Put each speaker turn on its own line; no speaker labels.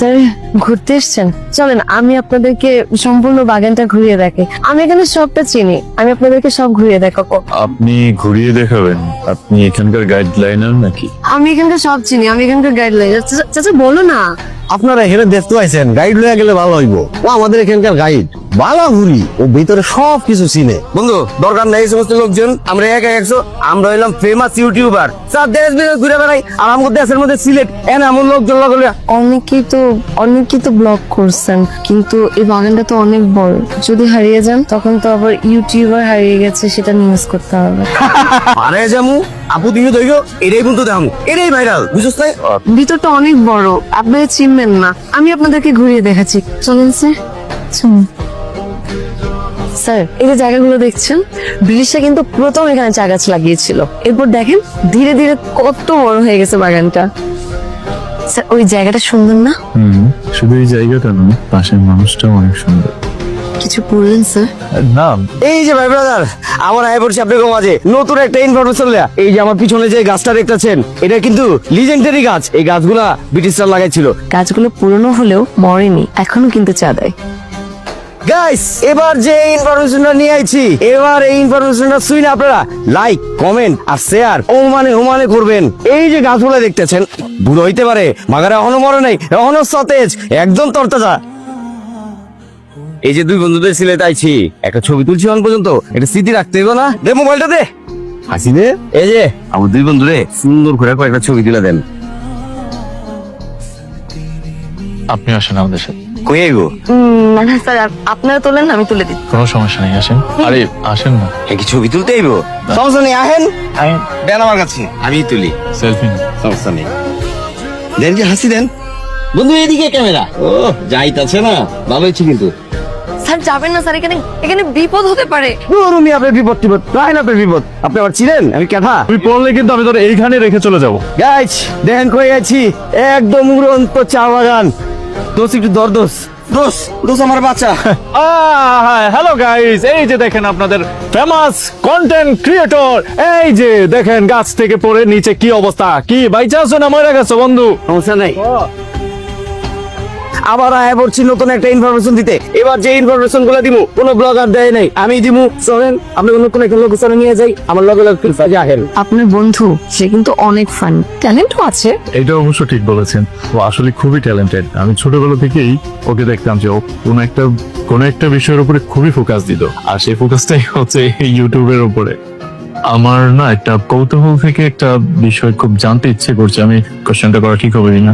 Sir ঘুরতে এসছেন, চলেন আমি আপনাদেরকে সম্পূর্ণ বাগানটা ঘুরিয়ে দেখে। আমি এখানে সবটা চিনি, আমি আপনাদেরকে সব ঘুরিয়ে দেখাবো।
আপনি ঘুরিয়ে দেখাবেন? আপনি এখানকার গাইডলাইনার নাকি?
আমি এখানকার সব চিনি, আমি এখানকার গাইডলাইন। চাচা বলো না।
আপনারা এখানে দেখতে পাইছেন, গাইড লয়ে গেলে ভালো হইব। ও আমাদের এখানকার গাইড, ভালো ঘুরি, ও ভিতরে সব কিছু চিনে। বন্ধু দরকার নাই এই সমস্ত লোকজন, আমরা একা একশো, আমরা হইলাম ফেমাস ইউটিউবার, স্যার দেশ বিদেশ ঘুরে বেড়াই, আর আমাদের দেশের মধ্যে সিলেট এমন লোকজন লাগলে।
অনেকেই তো ব্লগ করছেন, কিন্তু এই বাগানটা তো অনেক বড়, যদি হারিয়ে যান তখন তো আবার ইউটিউবার হারিয়ে গেছে সেটা নিউজ করতে হবে।
আরে জামু আপু তুমি দেখো, এটাই কিন্তু দাম, এটাই ভাইরাল, বুঝছ না?
ভিতরটা অনেক বড়, আপনারা চিনবেন না, আমি আপনাদেরকে ঘুরিয়ে দেখাচ্ছি, চলেন স্যার। চলুন স্যার, এই যে জায়গাগুলো দেখছেন, ব্রিটিশরা কিন্তু প্রথম এখানে চা গাছ লাগিয়েছিল, এরপর দেখেন ধীরে ধীরে কত বড় হয়ে গেছে বাগানটা। স্যার ওই জায়গাটা সুন্দর না?
শুধু এই জায়গাটা নয়, পাশের মানুষটাও অনেক সুন্দর।
কিছু বললেন স্যার?
না,
এই যে ভাই ব্রাদার, আমার আয় পড়ছে আপনাদের মাঝে নতুন একটা ইনফরমেশন লেয়া। এই যে আমার পিছনে যে গাছটা দেখতেছেন, এটা কিন্তু লিজেন্ডারি গাছ। এই গাছগুলা ব্রিটিশরা লাগাইছিল।
গাছগুলো পুরনো হলেও মরেনি, এখনো কিন্তু চা দেয়।
গাইস, এবার যে ইনফরমেশনটা নিয়ে আইছি, এবার এই ইনফরমেশনটা শুনে আপনারা লাইক, কমেন্ট আর শেয়ার ওমানে করবেন। এই যে গাছগুলো দেখতেছেন, বুড়ো হইতে পারে, মাগারে এখনো মরে নাই, এখনো সতেজ, একদম তরতাজা। এই যে দুই বন্ধুদের সিলেট আইছি, একটা ছবি তুলছি এখন পর্যন্ত, এটা স্মৃতি রাখতে হবে না? দে মোবাইলটা দে। হাসি দে। এই যে আমার দুই বন্ধুরে সুন্দর করে কয়েকটা ছবি তুলে দেন।
আপনি আসেন আমাদের সাথে।
কই গো?
না স্যার, আপনারা তোলেন, আমি তুলে দিচ্ছি।
কোনো সমস্যা নেই, আসেন। আরে আসেন না।
কি ছবি তুলতে আইবো? সমস্যা নেই, আহেন দেন আমার কাছে, আমি তুলি।
সেলফি।
সমস্যা নেই, দেন যে হাসি দেন। বন্ধু এদিকে ক্যামেরা। ও যাইতাছে না, ভালো হয়েছে কিন্তু।
স্যার যাবেন না স্যার, এখানে বিপদ হতে পারে।
রুমি আপনার বিপদ টিপদ, রাইন আপনার বিপদ। আপনি আবার ছিলেন, আমি ক্যাথা।
তুই পড়লে কিন্তু আমি তোর এইখানে রেখে চলে যাবো।
গাইছ দেখেন কই গেছি, একদম উড়ন্ত চা বাগান। দোষ একটু দোষ দোষ আমার বাচ্চা।
হ্যালো গাইস, এই যে দেখেন আপনাদের ফেমাস কন্টেন্ট ক্রিয়েটর। এই যে দেখেন গাছ থেকে পড়ে নিচে কি অবস্থা। কি বাইচা আছো না মরে গেছো বন্ধু?
সমস্যা নাই, আবার আয় পড়ছি নতুন একটা ইনফরমেশন দিতে। এবার যে ইনফরমেশন গুলো দিব কোনো ব্লগার দেয় নাই, আমি দিব। চলেন আপনি অন্য কোনো একটা লোকেশনে নিয়ে যাই, আমার লগে আহেন।
আপনার বন্ধু সে কিন্তু অনেক ফান, ট্যালেন্টও আছে।
এটা অবশ্য ঠিক বলেছেন, ও আসলে খুবই ট্যালেন্টেড। আমি ছোটবেলা থেকেই ওকে দেখতাম যে ও কোনো একটা বিষয়ের উপরে খুবই ফোকাস দিত, আর সেই ফোকাসটাই হচ্ছে ইউটিউবের উপরে। আমার না একটা কৌতূহল থেকে একটা বিষয় খুব জানতে ইচ্ছে করছে, আমি কোশ্চেনটা করা ঠিক হবে কিনা।